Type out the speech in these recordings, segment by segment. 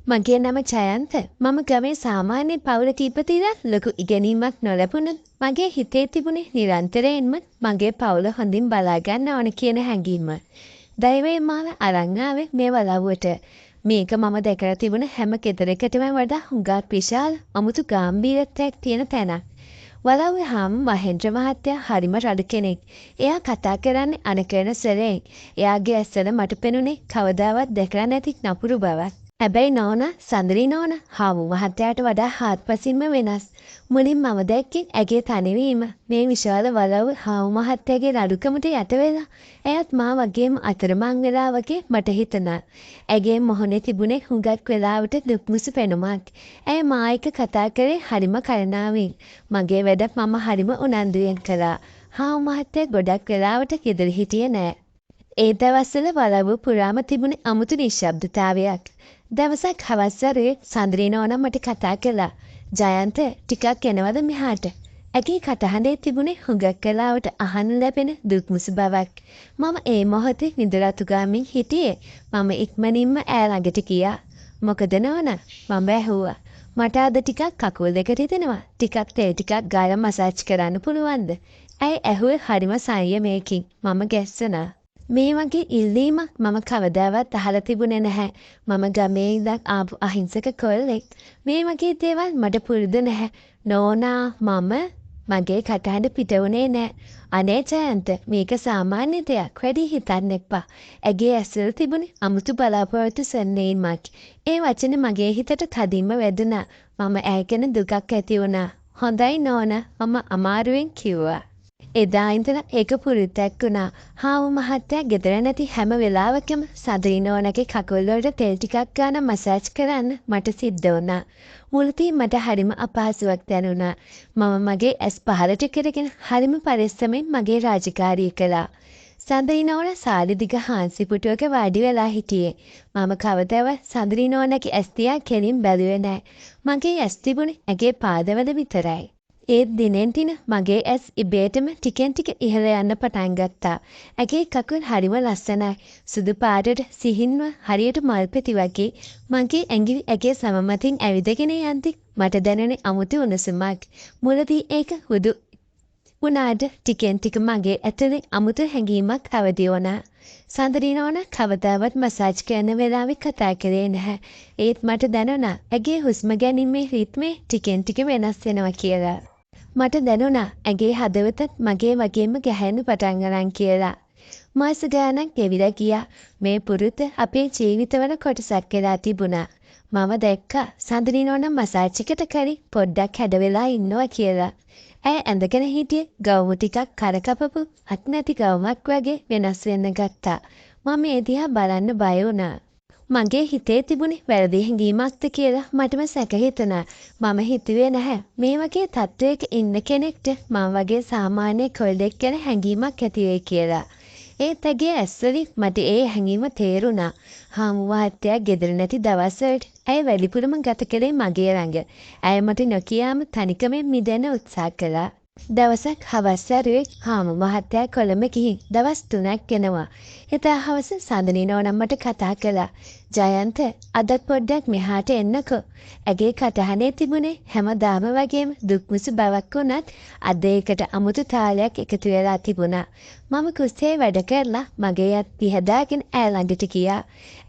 මගේ නම ජයන්ත. මම ගමේ සාමාන්‍ය පවුලක ඉපදිලා ලොකු ඉගෙනීමක් නොලැබුණත් මගේ හිතේ තිබුණේ නිරන්තරයෙන්ම මගේ පවුල හොඳින් බලා ගන්න ඕන කියන හැඟීම. දෛවය මාව අරන් ආවේ මේ වලව්වට. මේක මම දැකලා තිබුණ හැම ගෙදරකටම වඩා හුඟක් විශාල අමුතු ගැඹීරත්වයක් තියෙන තැනක්. වලව්වේ හාම මහෙන්ද්‍ර මහත්තයා හරිම රළු කෙනෙක්. එයා කතා කරන්නේ අනකරන සරෙන්. එයාගේ ඇස්වල මට පෙනුනේ කවදාවත් දැකලා නැති නපුරු බවක්. හැබැයි නෝනා සඳරි නෝනා හාමු මහත්තයාට වඩා හාත්පසින්ම වෙනස්. මුලින් මම දැක්කේ ඇගේ තනිවීම. මේ විශාල වලව් හාමු මහත්තයාගේ රළුකමට යට වෙලා. එයත් මා වගේම අතරමං වෙලා වගේ මට හිතුණා. ඇගේ මොහොනේ තිබුණේ හුඟක් වෙලාවට දුක්මුසු පෙනුමක්. ඇය මා එක්ක කතා කරේ හරිම කරුණාවෙන්. මගේ වැඩ මම හරිම උනන්දුවෙන් කළා. හාමු මහත්තයා ගොඩක් වෙලාවට ගෙදර හිටියේ නෑ. ඒ දවස්වල වලව්ව පුරාම තිබුණේ අමුතු නිශ්ශබ්දතාවයක්. දවසක් හවස් වරුවේ සඳරි නෝනා මට කතා කළා. ජයන්ත ටිකක් එනවද මෙහාට? ඇගේ කටහඬේ තිබුණේ හුඟක් වෙලාවට අහන්න ලැබෙන දුක්මුසු බවක්. මම ඒ මොහොතේ නිදරතු ගාමින් හිටියේ. මම ඉක්මනින්ම ඈ ළඟට ගියා. මොකද නෝනා? මම ඇහුවා. මට අද ටිකක් කකුල් දෙක රිදෙනවා. ටිකක් තෙල් ටිකක් ගාලා මසාජ් කරන්න පුළුවන්ද? ඇයි ඇහුවේ හරිම සංයමයකින්. මම ගැස්සුණා. මේ වගේ ඉල්ලීමක් මම කවදාවත් අහලා තිබුණේ නැහැ. මම ගමේ ඉඳන් ආපු අහිංසක කොල්ලෙක්. මේ වගේ දේවල් මට පුරුදු නැහැ. නෝනා මම මගේ කටහඬ පිට වුණේ නැහැ. අනේ ජයන්ත මේක සාමාන්‍ය දෙයක්. වැඩි හිතන්න එපා. ඇගේ ඇස්වල තිබුණේ අමුතු බලාපොරොත්තු සන්නේමක්. ඒ වචන මගේ හිතට තදින්ම වැදුනා. මම ඇගෙන දුකක් ඇති වුණා. හොඳයි නෝනා මම අමාරුවෙන් කිව්වා. එදා ඉඳලා ඒක පුරුද්දක් වුණා. හාමු මහත්තයා ගෙදර නැති හැම වෙලාවකම සඳරි නෝනාගේ කකුල් වලට තෙල් ටිකක් ගාන මසාජ් කරන්න මට සිද්ධ වුණා. මුලදී මට හරිම අපහසුයක් දැනුණා. මම මගේ ඇස් පහළට කරගෙන හරිම පරිස්සමෙන් මගේ රාජකාරිය කළා. සඳරි නෝනා සාලි දිග හාන්සි පුටුවක වාඩි වෙලා හිටියේ. මම කවදාවත් සඳරි නෝනාගේ ඇස් තියා කෙලින් බැලුවේ නැහැ. මගේ ඇස් තිබුණේ ඇගේ පාදවල විතරයි. ඒත් දිනෙන් දින මගේ ඇස් ඉබේටම ටිකෙන් ටික ඉහළ යන්න පටන් ගත්තා. ඇගේ කකුල් හරිම ලස්සනයි. සුදු පාටට සිහින්ව හරියට මල් පෙති වගේ මගේ ඇඟිලි ඇගේ සම මතින් ඇවිදගෙන යද්දි මට දැනුනේ අමුතු උණුසුමක්. මුලදී ඒක හුදු වුණාට ටිකෙන් ටික මගේ ඇතුලේ අමුතු හැඟීමක් අවදි වුණා. සඳරි නෝනා කවදාවත් මසාජ් කරන වෙලාවෙ කතා කරේ නැහැ. ඒත් මට දැනුණා ඇගේ හුස්ම ගැනීමේ රිද්මේ ටිකෙන් ටික වෙනස් වෙනවා කියලා. මට දැනුණා ඇගේ හදවතත් මගේ වගේම ගැහෙන්න පටන් ගන්න කියලා. මාස ගානක් ගෙවිලා ගියා. මේ පුරුද්ද අපේ ජීවිතවල කොටසක් වෙලා තිබුණා. මම දැක්කා සඳරි නෝනා මසාජ් එකට කරි පොඩ්ඩක් හැඩ වෙලා ඉන්නවා කියලා. ඇය ඇඳගෙන හිටියේ ගවුම ටිකක් කරකපපු අත් නැති ගවුමක් වගේ වෙනස් වෙන්න ගත්තා. මම ඒ දිහා බලන්න බය වුණා. මගේ හිතේ තිබුණේ වැරදි හැඟීමක්ද කියලා මටම සැක හිතුණා. මම හිතුවේ නැහැ මේ වගේ තත්වයක ඉන්න කෙනෙක්ට මම වගේ සාමාන්‍ය කොල්ලෙක් ගැන හැඟීමක් ඇති වෙයි කියලා. ඒත් ඇගේ ඇස්වලින් මට ඒ හැඟීම තේරුණා. හාමු මහත්තයා ගෙදර නැති දවස්වලට ඇය වැඩිපුරම ගත කළේ මගේ ළඟ. ඇය මට නොකියාම තනිකමෙන් මිදෙන්න උත්සාහ කළා. දවසක් හවස් වරුවේ හාමු මහත්තයා කොළඹ ගිහින් දවස් 3ක් එනවා. එදා හවස සඳනි නෝනා මට කතා කළා. ජයන්ත අදත් පොඩ්ඩක් මෙහාට එන්නකෝ. ඇගේ කටහඬේ තිබුණේ හැමදාම වගේම දුක්මුසු බවක් වුණත් අද ඒකට අමුතු තාලයක් එකතු වෙලා තිබුණා. මම කුස්සියේ වැඩ කරලා මගේ අත් පිහදාගෙන ඇය ළඟට ගියා.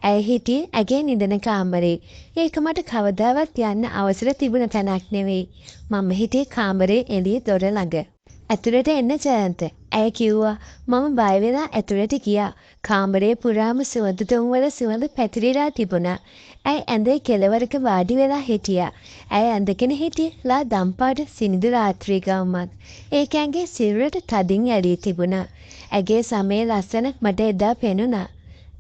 ඇය හිටියේ ඇගේ නිදන කාමරේ. ඒක මට කවදාවත් යන්න අවසර තිබුණ තැනක් නෙවෙයි. මම හිටියේ කාමරේ එළිය දොර ළඟ. ඇතුළට එන්න ජයන්ත. ඇය කිව්වා. මම බය වෙලා ඇතුළට ගියා. කාමරේ පුරාම සුවඳ තුම්වල සුවඳ පැතිරිලා තිබුණා. ඇය ඇඳේ කෙළවරක වාඩි වෙලා හිටියා. ඇය ඇඳගෙන හිටියේ ලා දම්පාට සිනිඳු රාත්‍රී ගවුමක්. ඒක ඇඟේ සිරුරට තදින් ඇලී තිබුණා. ඇගේ සමේ ලස්සන මට එදා පෙනුණා.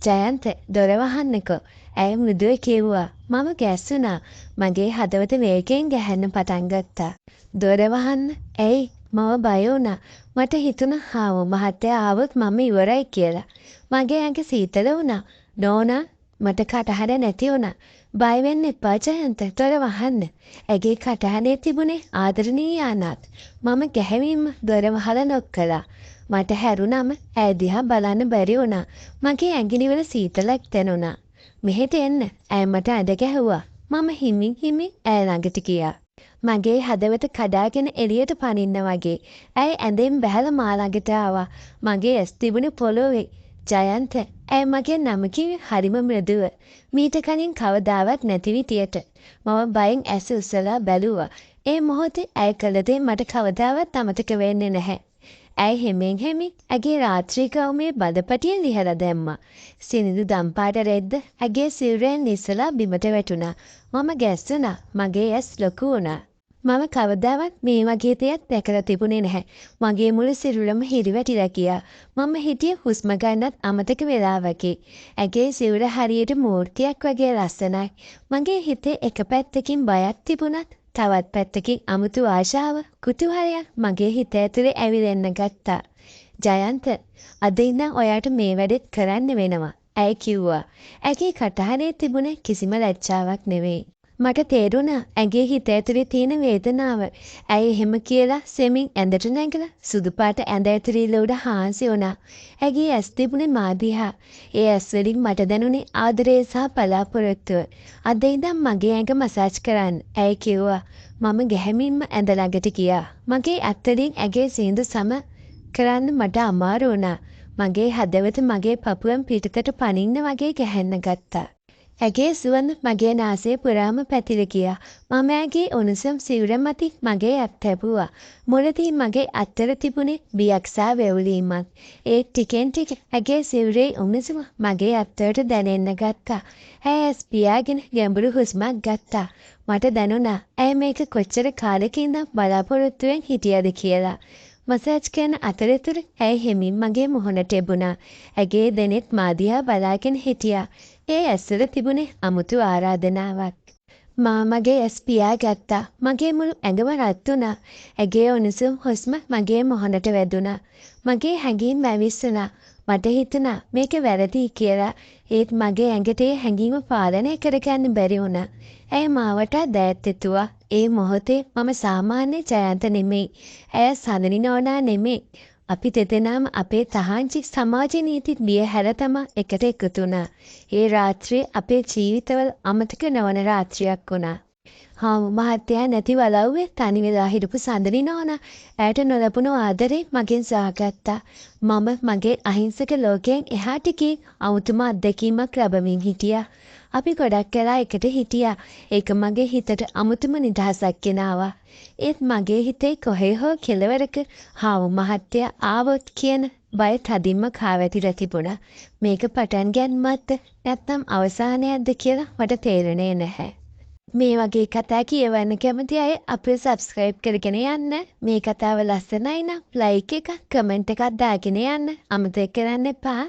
ජයන්ත දොර වහන්නකෝ. ඇය මෘදුව කිව්වා. මම ගැස්සුණා. මගේ හදවත වේගයෙන් ගැහෙන්න පටන් ගත්තා. දොර වහන්න. ඇයි? මම බය වුණා. මට හිතුණා හාමු මහත්තයා ආවොත් මම ඉවරයි කියලා. මගේ ඇඟ සීතල වුණා. නෝනා මට කටහඬ නැති වුණා. බය වෙන්න එපා ජයන්ත. දොර වහන්න. ඇගේ කටහඬේ තිබුණේ ආදරණීය ආනත්. මම ගැහැවින්ම දොර වහලා නොක් කළා. මට හැරුණාම ඇය දිහා බලන්න බැරි වුණා. මගේ ඇඟිලි වල සීතලක් දැනුණා. මෙහෙට එන්න. ඇය මට අඬ ගැහුවා. මම හිමින් ඇය ළඟට ගියා. මගේ හදවත කඩාගෙන එළියට පනින්න වගේ. ඇය ඇඳෙන් බැහැලා මා ළඟට ආවා. මගේ ඇස් තිබුණේ පොළොවේ. ජයන්ත, ඇය මගේ නම කිව්වේ හරිම මෘදුව. මීට කලින් කවදාවත් නැති විදියට. මම බයෙන් ඇස් උස්සලා බැලුවා. ඒ මොහොතේ ඇය කළ දේ මට කවදාවත් අමතක වෙන්නේ නැහැ. ඇය හෙමින් ඇගේ රාත්‍රී ගවුමේ බදපටිය ලිහලා දැම්මා. සිනිඳු දම්පාට රෙද්ද ඇගේ සිරුරෙන් නිසලා බිමට වැටුණා. මම ගැස්සුණා. මගේ ඇස් ලොකු වුණා. මම කවදාවත් මේ වගේ දෙයක් දැකලා තිබුණේ නැහැ. මගේ මුළු සිරුරම හිරිවැටිලා ගියා. මම හිටියේ හුස්ම ගන්නත් අමතක වෙලා වගේ. ඇගේ සිරුර හරියට මූර්තියක් වගේ ලස්සනයි. මගේ හිතේ එක පැත්තකින් බයක් තිබුණත් තවත් පැත්තකින් අමුතු ආශාව, කුතුහලයක් මගේ හිත ඇතුලේ ඇවිලෙන්න ගත්තා. ජයන්ත, අද ඉඳන් ඔයාට මේ වැඩෙත් කරන්න වෙනවා. ඇය කිව්වා. ඇගේ කටහඬේ තිබුණේ කිසිම ලැජ්ජාවක් නෙවෙයි. මට තේරුණා ඇගේ හිත ඇතුලේ තියෙන වේදනාව. ඇය එහෙම කියලා සෙමින් ඇඳට නැගලා සුදු පාට ඇඳ ඇතුලේ උඩ හාන්සි වුණා. ඇගේ ඇස් තිබුණේ මා දිහා. ඒ ඇස් වලින් මට දැනුනේ ආදරය සහ බලාපොරොත්තුව. අද ඉඳන් මගේ ඇඟ මසාජ් කරන්න. ඇය කිව්වා. මම ගැහැමින්ම ඇඳ ළඟට ගියා. මගේ අත්වලින් ඇගේ සින්දු සම කරන්න මට අමාරු වුණා. මගේ හදවත මගේ පපුවෙන් පිටතට පනින්න වගේ ගැහෙන්න ගත්තා. ඇගේ සුවඳ මගේ නාසය පුරාම පැතිර ගියා. මම ඇගේ උණුසුම් සිරුර මතින් මගේ අත් තැබුවා. මුලදී මගේ අත්තර තිබුණේ බියක් සහ වැවුලීමක්. ඒ ටිකෙන් ටික ඇගේ සිරුරේ උණුසුම මගේ අත්තට දැනෙන්න ගත්තා. ඇය ඇස් පියාගෙන ගැඹුරු හුස්මක් ගත්තා. මට දැනුණා ඇය මේක කොච්චර කාලෙකින්ද බලාපොරොත්තුවෙන් හිටියද කියලා. මසාජ් කරන අතරතුර ඇය හෙමින් මගේ මුහුණට එබුණා. ඇගේ දෙනෙත් මා දිහා බලාගෙන හිටියා. ඒ ඇස්වල තිබුණේ අමුතු ආරාධනාවක්. මා මගේ ඇස් පියාගත්තා. මගේ මුළු ඇඟම රත් වුණා. ඇගේ උණුසුම් හුස්ම මගේ මුහුණට වැදුණා. මගේ හැඟීම් ඇවිස්සුණා. මට හිතුණා මේක වැරදි කියලා. ඒත් මගේ ඇඟට ඒ හැඟීම පාලනය කරගන්න බැරි වුණා. ඇය මාවට දෑත් එතුවා. ඒ මොහොතේ මම සාමාන්‍ය ජයන්ත නෙමෙයි. ඇය සඳනි නෝනා නෙමෙයි. අපි දෙදෙනාම අපේ තහංචි සමාජ නීති දිය හැර තමා එකට එකතු වුණා. ඒ රාත්‍රියේ අපේ ජීවිතවල අමතක නොවන රාත්‍රියක් වුණා. හාමු මහත්තයා නැති වලව්වේ තනි වෙලා හිටපු සඳනි නෝනා ඇයට නොලැබුණු ආදරේ මගෙන් සාගත්තා. මම මගේ අහිංසක ලෝකයෙන් එහාට ගිහින් අමුතුම අත්දැකීමක් ලැබමින් හිටියා. අපි ගොඩක් කලා එකට හිටියා. ඒක මගේ හිතට අමුතුම නිදහසක් ගෙනාවා. ඒත් මගේ හිතේ කොහේ හෝ කෙළවරක හාමු මහත්තයා ආවොත් කියන බය තදින්ම කාවැතිලා තිබුණා. මේක පටන් ගැනීමක්ද නැත්නම් අවසානයක්ද කියලා මට තේරුණේ නැහැ. මේ වගේ කතා කියවන්න කැමති අය අපේ සබ්ස්ක්‍රයිබ් කරගෙන යන්න. මේ කතාව ලස්සනයි නම් ලයික් එකක් කමෙන්ට් එකක් දාගෙන යන්න අමතක කරන්න එපා.